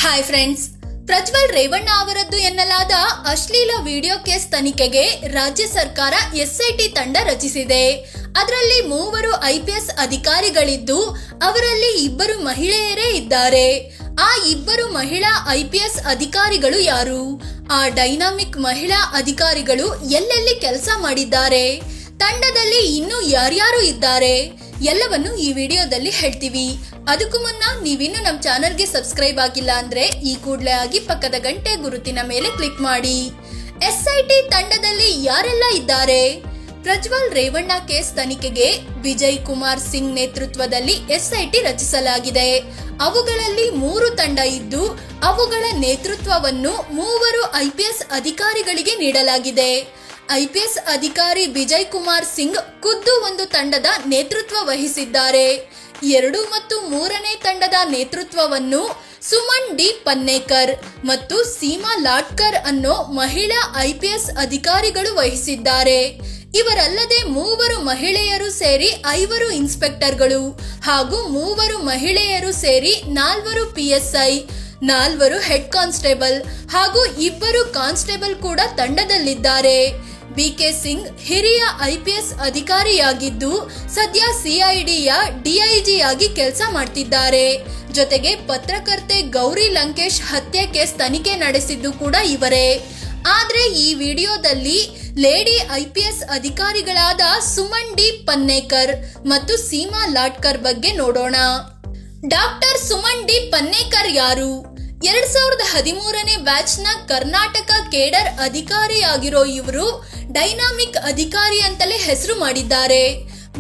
Hi friends, Prajwal Revanna ಅವರದ್ದು ಎನ್ನಲಾದ ಅಶ್ಲೀಲ ವಿಡಿಯೋ ಕೇಸ್ ತನಿಖೆಗೆ ರಾಜ್ಯ ಸರ್ಕಾರ ಎಸ್ಐಟಿ ತಂಡ ರಚಿಸಿದೆ. ಅದರಲ್ಲಿ 3 IPS ಅಧಿಕಾರಿಗಳಿದ್ದು ಅವರಲ್ಲಿ 2 ಮಹಿಳೆಯರೇ ಇದ್ದಾರೆ. ಆ 2 ಮಹಿಳಾ IPS ಅಧಿಕಾರಿಗಳು ಯಾರು? ಆ ಡೈನಾಮಿಕ್ ಮಹಿಳಾ ಅಧಿಕಾರಿಗಳು ಎಲ್ಲೆಲ್ಲಿ ಕೆಲಸ ಮಾಡಿದ್ದಾರೆ? ತಂಡದಲ್ಲಿ ಇನ್ನು ಯಾರ್ಯಾರು ಇದ್ದಾರೆ? ಎಲ್ಲವನ್ನು ಈ ವಿಡಿಯೋದಲ್ಲಿ ಹೇಳ್ತೀವಿ. ಅದಕ್ಕೂ ಮುನ್ನ ನೀವಿನ್ನು ನಮ್ಮ ಚಾನೆಲ್ಗೆ ಸಬ್ಸ್ಕ್ರೈಬ್ ಆಗಿಲ್ಲ ಅಂದ್ರೆ ಈ ಕೂಡಲೇ ಆಗಿ ಪಕ್ಕದ ಗಂಟೆ ಗುರುತಿನ ಮೇಲೆ ಕ್ಲಿಕ್ ಮಾಡಿ. SIT ತಂಡದಲ್ಲಿ ಯಾರೆಲ್ಲ ಇದ್ದಾರೆ? ಪ್ರಜ್ವಲ್ ರೇವಣ್ಣ ಕೇಸ್ ತನಿಖೆಗೆ ವಿಜಯ್ ಕುಮಾರ್ ಸಿಂಗ್ ನೇತೃತ್ವದಲ್ಲಿ SIT ರಚಿಸಲಾಗಿದೆ. ಅವುಗಳಲ್ಲಿ 3 ತಂಡ ಇದ್ದು ಅವುಗಳ ನೇತೃತ್ವವನ್ನು 3 IPS ಅಧಿಕಾರಿಗಳಿಗೆ ನೀಡಲಾಗಿದೆ. IPS ಅಧಿಕಾರಿ ವಿಜಯ್ ಕುಮಾರ್ ಸಿಂಗ್ ಖುದ್ದು ಒಂದು ತಂಡದ ನೇತೃತ್ವ ವಹಿಸಿದ್ದಾರೆ. 2 ಮತ್ತು 3ನೇ ತಂಡದ ನೇತೃತ್ವವನ್ನು ಸುಮನ್ ಡಿ ಪನ್ನೇಕರ್ ಮತ್ತು ಸೀಮಾ ಲಾಟ್ಕರ್ ಅನ್ನೋ ಮಹಿಳಾ IPS ಅಧಿಕಾರಿಗಳು ವಹಿಸಿದ್ದಾರೆ. ಇವರಲ್ಲದೆ 3 ಮಹಿಳೆಯರು ಸೇರಿ 5 ಇನ್ಸ್ಪೆಕ್ಟರ್ಗಳು ಹಾಗೂ 3 ಮಹಿಳೆಯರು ಸೇರಿ 4 PSI, 4 ಹೆಡ್ ಕಾನ್ಸ್ಟೇಬಲ್ ಹಾಗೂ 2 ಕಾನ್ಸ್ಟೇಬಲ್ ಕೂಡ ತಂಡದಲ್ಲಿದ್ದಾರೆ. BK ಸಿಂಗ್ ಹಿರಿಯ IPS ಅಧಿಕಾರಿಯಾಗಿದ್ದು ಸದ್ಯ CIDಯ DIG ಆಗಿ ಕೆಲಸ ಮಾಡ್ತಿದ್ದಾರೆ. ಜೊತೆಗೆ ಪತ್ರಕರ್ತೆ ಗೌರಿ ಲಂಕೇಶ್ ಹತ್ಯೆ ಕೇಸ್ ತನಿಖೆ ನಡೆಸಿದ್ದು ಕೂಡ ಇವರೇ. ಆದ್ರೆ ಈ ವಿಡಿಯೋದಲ್ಲಿ ಲೇಡಿ IPS ಅಧಿಕಾರಿಗಳಾದ ಸುಮನ್ ಡಿ ಪನ್ನೇಕರ್ ಮತ್ತು ಸೀಮಾ ಲಾಟ್ಕರ್ ಬಗ್ಗೆ ನೋಡೋಣ. ಡಾಕ್ಟರ್ ಸುಮನ್ ಡಿ ಪನ್ನೇಕರ್ ಯಾರು? 2013ನೇ ಬ್ಯಾಚ್ನ ಕರ್ನಾಟಕ ಕೇಡರ್ ಅಧಿಕಾರಿಯಾಗಿರೋ ಇವರು ಡೈನಾಮಿಕ್ ಅಧಿಕಾರಿ ಅಂತಲೇ ಹೆಸರು ಮಾಡಿದ್ದಾರೆ.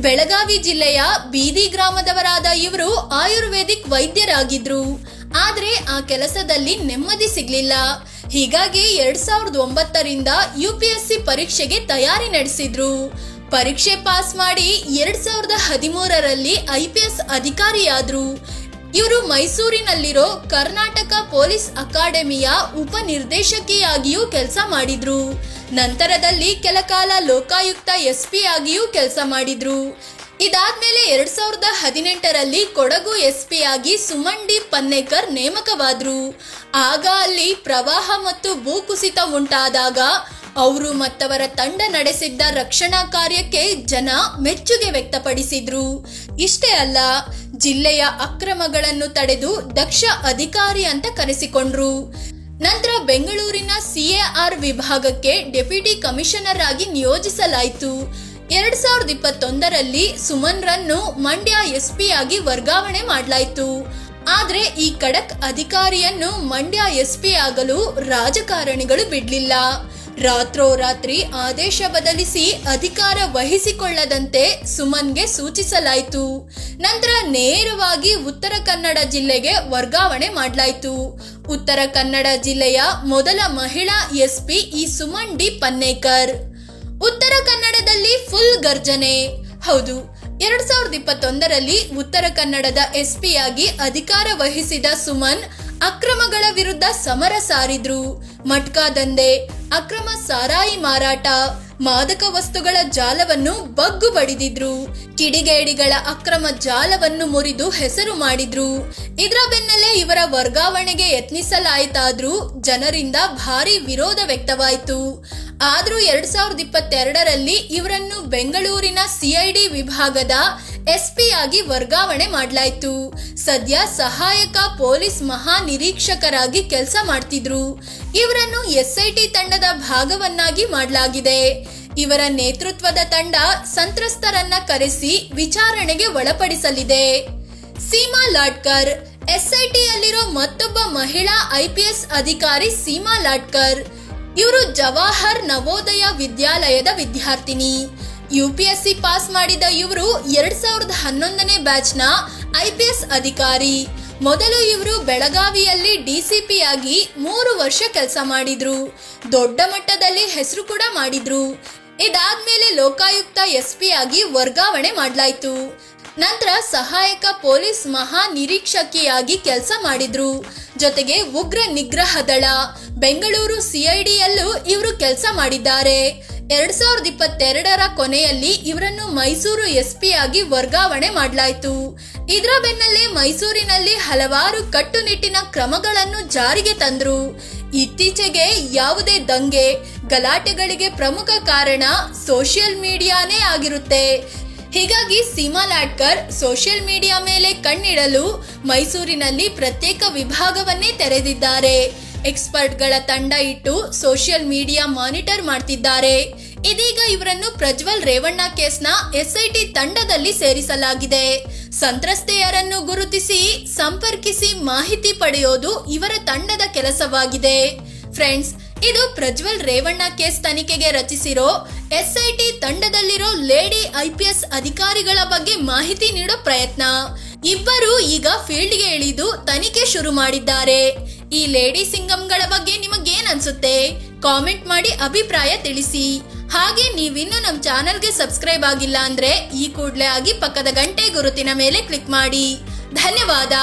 ಬೆಳಗಾವಿ ಜಿಲ್ಲೆಯ ಬೀದಿ ಗ್ರಾಮದವರಾದ ಇವರು ಆಯುರ್ವೇದಿಕ್ ವೈದ್ಯರಾಗಿದ್ರು. ಆದ್ರೆ ಆ ಕೆಲಸದಲ್ಲಿ ನೆಮ್ಮದಿ ಸಿಗ್ಲಿಲ್ಲ. ಹೀಗಾಗಿ 2009ರಿಂದ UPSC ಪರೀಕ್ಷೆಗೆ ತಯಾರಿ ನಡೆಸಿದ್ರು. ಪರೀಕ್ಷೆ ಪಾಸ್ ಮಾಡಿ 2013ರಲ್ಲಿ IPS ಅಧಿಕಾರಿಯಾದ್ರು. ಇವರು ಮೈಸೂರಿನಲ್ಲಿರೋ ಕರ್ನಾಟಕ ಪೊಲೀಸ್ ಅಕಾಡೆಮಿಯ ಉಪನಿರ್ದೇಶಕಿಯಾಗಿಯೂ ಕೆಲಸ ಮಾಡಿದ್ರು. ನಂತರದಲ್ಲಿ ಕೆಲ ಕಾಲ ಲೋಕಾಯುಕ್ತ SP ಆಗಿಯೂ ಕೆಲಸ ಮಾಡಿದ್ರು. ಇದಾದ್ಮೇಲೆ 2018ರಲ್ಲಿ ಕೊಡಗು SP ಆಗಿ ಸುಮನ್ ಡಿ ಪನ್ನೇಕರ್ ನೇಮಕವಾದ್ರು. ಆಗ ಅಲ್ಲಿ ಪ್ರವಾಹ ಮತ್ತು ಭೂಕುಸಿತ ಉಂಟಾದಾಗ ಅವರು ಮತ್ತವರ ತಂಡ ನಡೆಸಿದ್ದ ರಕ್ಷಣಾ ಕಾರ್ಯಕ್ಕೆ ಜನ ಮೆಚ್ಚುಗೆ ವ್ಯಕ್ತಪಡಿಸಿದ್ರು. ಇಷ್ಟೇ ಅಲ್ಲ, ಜಿಲ್ಲೆಯ ಅಕ್ರಮಗಳನ್ನು ತಡೆದು ದಕ್ಷ ಅಧಿಕಾರಿ ಅಂತ ಕರೆಸಿಕೊಂಡ್ರು. ನಂತರ ಬೆಂಗಳೂರಿನ CAR ವಿಭಾಗಕ್ಕೆ ಡೆಪ್ಯೂಟಿ ಕಮಿಷನರ್ ಆಗಿ ನಿಯೋಜಿಸಲಾಯಿತು. 2021ರಲ್ಲಿ ಸುಮನ್ ರನ್ನು ಮಂಡ್ಯ SP ಆಗಿ ವರ್ಗಾವಣೆ ಮಾಡಲಾಯಿತು. ಆದ್ರೆ ಈ ಖಡಕ್ ಅಧಿಕಾರಿಯನ್ನು ಮಂಡ್ಯ SP ಆಗಲು ರಾಜಕಾರಣಿಗಳು ಬಿಡ್ಲಿಲ್ಲ. ರಾತ್ರೋರಾತ್ರಿ ಆದೇಶ ಬದಲಿಸಿ ಅಧಿಕಾರ ವಹಿಸಿಕೊಳ್ಳದಂತೆ ಸುಮನ್ಗೆ ಸೂಚಿಸಲಾಯಿತು. ನಂತರ ನೇರವಾಗಿ ಉತ್ತರ ಕನ್ನಡ ಜಿಲ್ಲೆಗೆ ವರ್ಗಾವಣೆ ಮಾಡಲಾಯಿತು. ಉತ್ತರ ಕನ್ನಡ ಜಿಲ್ಲೆಯ ಮೊದಲ ಮಹಿಳಾ SP ಈ ಸುಮನ್ ಡಿ ಪನ್ನೇಕರ್. ಉತ್ತರ ಕನ್ನಡದಲ್ಲಿ ಫುಲ್ ಗರ್ಜನೆ. ಹೌದು, 2021ರಲ್ಲಿ ಉತ್ತರ ಕನ್ನಡದ SP ಆಗಿ ಅಧಿಕಾರ ವಹಿಸಿದ ಸುಮನ್ ಅಕ್ರಮಗಳ ವಿರುದ್ಧ ಸಮರ ಸಾರಿದ್ರು. ಮಟ್ಕಾ ದಂಧೆ, ಅಕ್ರಮ ಸಾರಾಯಿ ಮಾರಾಟ, ಮಾದಕ ವಸ್ತುಗಳ ಜಾಲವನ್ನು ಬಗ್ಗು ಬಡಿದಿದ್ರು. ಕಿಡಿಗೇಡಿಗಳ ಅಕ್ರಮ ಜಾಲವನ್ನು ಮುರಿದು ಹೆಸರು ಮಾಡಿದ್ರು. ಇದರ ಬೆನ್ನಲ್ಲೇ ಇವರ ವರ್ಗಾವಣೆಗೆ ಯತ್ನಿಸಲಾಯಿತಾದ್ರೂ ಜನರಿಂದ ಭಾರಿ ವಿರೋಧ ವ್ಯಕ್ತವಾಯಿತು. ಆದ್ರೂ 2022ರಲ್ಲಿ ಇವರನ್ನು ಬೆಂಗಳೂರಿನ CID ವಿಭಾಗದ SP ಆಗಿ ವರ್ಗಾವಣೆ ಮಾಡಲಾಯಿತು. ಸದ್ಯ ಸಹಾಯಕ ಪೊಲೀಸ್ ಮಹಾನಿರೀಕ್ಷಕರಾಗಿ ಕೆಲಸ ಮಾಡ್ತಿದ್ರು. ಇವರನ್ನು SIT ತಂಡದ ಭಾಗವನ್ನಾಗಿ ಮಾಡಲಾಗಿದೆ. ಇವರ ನೇತೃತ್ವದ ತಂಡ ಸಂತ್ರಸ್ತರನ್ನ ಕರೆಸಿ ವಿಚಾರಣೆಗೆ ಒಳಪಡಿಸಲಿದೆ. ಸೀಮಾ ಲಾಟ್ಕರ್ SIT ಯಲ್ಲಿರೋ ಮತ್ತೊಬ್ಬ ಮಹಿಳಾ IPS ಅಧಿಕಾರಿ ಸೀಮಾ ಲಾಟ್ಕರ್. ಇವರು ಜವಾಹರ್ ನವೋದಯ ವಿದ್ಯಾಲಯದ ವಿದ್ಯಾರ್ಥಿನಿ. UPSC ಪಾಸ್ ಮಾಡಿದ ಇವರು 2011ನೇ ಬ್ಯಾಚ್ನ IPS ಅಧಿಕಾರಿ. ಮೊದಲು ಇವರು ಬೆಳಗಾವಿಯಲ್ಲಿ DCP ಆಗಿ 3 ವರ್ಷ ಕೆಲಸ ಮಾಡಿದ್ರು. ದೊಡ್ಡ ಮಟ್ಟದಲ್ಲಿ ಹೆಸರು ಕೂಡ ಮಾಡಿದ್ರು. ಇದಾದ್ಮೇಲೆ ಲೋಕಾಯುಕ್ತ SP ಆಗಿ ವರ್ಗಾವಣೆ ಮಾಡಲಾಯಿತು. ನಂತರ ಸಹಾಯಕ ಪೊಲೀಸ್ ಮಹಾನಿರೀಕ್ಷಕಿಯಾಗಿ ಕೆಲಸ ಮಾಡಿದ್ರು. ಜೊತೆಗೆ ಉಗ್ರ ನಿಗ್ರಹ ದಳ, ಬೆಂಗಳೂರು CIDಯಲ್ಲೂ ಇವರು ಕೆಲಸ ಮಾಡಿದ್ದಾರೆ. 2022ರ ಕೊನೆಯಲ್ಲಿ ಇವರನ್ನು ಮೈಸೂರು SP ಆಗಿ ವರ್ಗಾವಣೆ ಮಾಡಲಾಯಿತು. ಇದರ ಬೆನ್ನಲ್ಲೇ ಮೈಸೂರಿನಲ್ಲಿ ಹಲವಾರು ಕಟ್ಟುನಿಟ್ಟಿನ ಕ್ರಮಗಳನ್ನು ಜಾರಿಗೆ ತಂದ್ರು. ಇತ್ತೀಚೆಗೆ ಯಾವುದೇ ದಂಗೆ ಗಲಾಟೆಗಳಿಗೆ ಪ್ರಮುಖ ಕಾರಣ ಸೋಷಿಯಲ್ ಮೀಡಿಯಾನೇ ಆಗಿರುತ್ತೆ. ಹೀಗಾಗಿ ಸೀಮಾ ಲಾಡ್ಕರ್ ಸೋಷಿಯಲ್ ಮೀಡಿಯಾ ಮೇಲೆ ಕಣ್ಣಿಡಲು ಮೈಸೂರಿನಲ್ಲಿ ಪ್ರತ್ಯೇಕ ವಿಭಾಗವನ್ನೇ ತೆರೆದಿದ್ದಾರೆ. ಎಕ್ಸ್ಪರ್ಟ್ಗಳ ತಂಡ ಇಟ್ಟು ಸೋಷಿಯಲ್ ಮೀಡಿಯಾ ಮಾನಿಟರ್ ಮಾಡ್ತಿದ್ದಾರೆ. ಇದೀಗ ಇವರನ್ನು ಪ್ರಜ್ವಲ್ ರೇವಣ್ಣ ಕೇಸ್ನ ಎಸ್ಐಟಿ ತಂಡದಲ್ಲಿ ಸೇರಿಸಲಾಗಿದೆ. ಸಂತ್ರಸ್ತೆಯರನ್ನು ಗುರುತಿಸಿ ಸಂಪರ್ಕಿಸಿ ಮಾಹಿತಿ ಪಡೆಯೋದು ಇವರ ತಂಡದ ಕೆಲಸವಾಗಿದೆ. ಫ್ರೆಂಡ್ಸ್, ಇದು ಪ್ರಜ್ವಲ್ ರೇವಣ್ಣ ಕೇಸ್ ತನಿಖೆಗೆ ರಚಿಸಿರೋ ಎಸ್ಐಟಿ ತಂಡದಲ್ಲಿರೋ ಲೇಡಿ IPS ಅಧಿಕಾರಿಗಳ ಬಗ್ಗೆ ಮಾಹಿತಿ ನೀಡೋ ಪ್ರಯತ್ನ. ಇಬ್ಬರು ಈಗ ಫೀಲ್ಡ್ಗೆ ಇಳಿದು ತನಿಖೆ ಶುರು ಮಾಡಿದ್ದಾರೆ. ಈ ಲೇಡಿ ಸಿಂಗಂಗಳ ಬಗ್ಗೆ ನಿಮಗೇನ್ ಅನ್ಸುತ್ತೆ? ಕಾಮೆಂಟ್ ಮಾಡಿ ಅಭಿಪ್ರಾಯ ತಿಳಿಸಿ. ಹಾಗೆ ನೀವಿನ್ನೂ ನಮ್ಮ ಚಾನೆಲ್ಗೆ ಸಬ್ಸ್ಕ್ರೈಬ್ ಆಗಿಲ್ಲ ಅಂದ್ರೆ ಈ ಕೂಡಲೇ ಆಗಿ ಪಕ್ಕದ ಗಂಟೆ ಗುರುತಿನ ಮೇಲೆ ಕ್ಲಿಕ್ ಮಾಡಿ. ಧನ್ಯವಾದ.